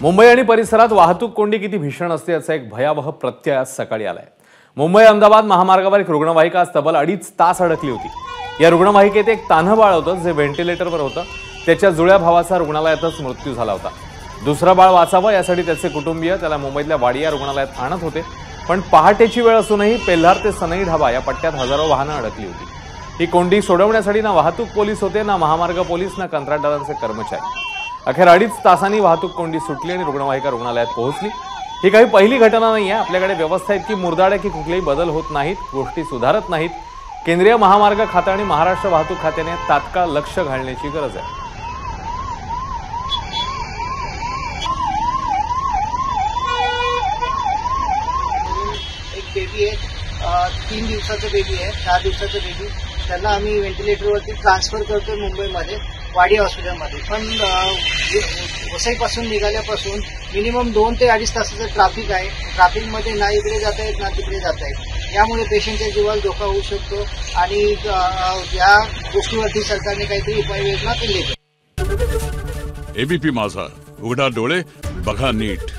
मुंबई आणि परिसरात वाहतूक कोंडी किती भीषण असते याचा एक भयावह प्रत्यय आज सकाळी आलाय। मुंबई अहमदाबाद महामार्गावर एक रुग्णवाहिका आज तब्बल 2.5 तास अडकली होती। या रुग्णवाहिकेत एक तान्ह बाळ होतं जे व्हेंटिलेटरवर होतं। त्याच्या जुळ्या भावाचा रुग्णालयातच मृत्यू झाला होता। दुसरा बाळ वाचावं यासाठी त्याचे कुटुंबीय त्याला मुंबईतल्या वाडिया रुग्णालयात आणत होते, पण पहाटेची वेळ असूनही पेल्हार ते सनई ढाबा या पट्ट्यात हजारो वाहनं अडकली होती। ही कोंडी सोडवण्यासाठी ना वाहतूक पोलीस होते, ना महामार्ग पोलीस, ना कंत्राटदारांचे कर्मचारी। अखेर 2.5 तासांनी वाहतूक कोंडी सुटली आणि रुग्णवाहिका रुग्णालयात पोहोचली। ही काही पहिली घटना नाही आहे। आपल्याकडे व्यवस्था इतकी मुरदाड आहे की कुठलेही बदल होत नाहीत, गोष्टी सुधारत नाहीत। केंद्रीय महामार्ग खाते आणि महाराष्ट्र वाहतूक खात्याने तात्काळ लक्ष घालण्याची गरज आहे। एक बेबी आहे, 3 दिवसाचं बेबी आहे, 4 दिवसाचं बेबी। त्यांना आम्ही व्हेंटिलेटरवरती ट्रान्सफर करतोय मुंबईमध्ये वाडी हॉस्पिटलमध्ये। पण वसईपासून निघाल्यापासून मिनिमम 2 ते 2.5 तासाचं ट्रॅफिक आहे। ट्रॅफिकमध्ये ना इकडे जाता येत ना तिकडे जाता येत। यामुळे पेशंटच्या जीवाला धोका होऊ शकतो आणि या गोष्टीवरती सरकारने काहीतरी उपाययोजना केली पाहिजे। एबीपी माझा, उघडा डोळे बघा नीट।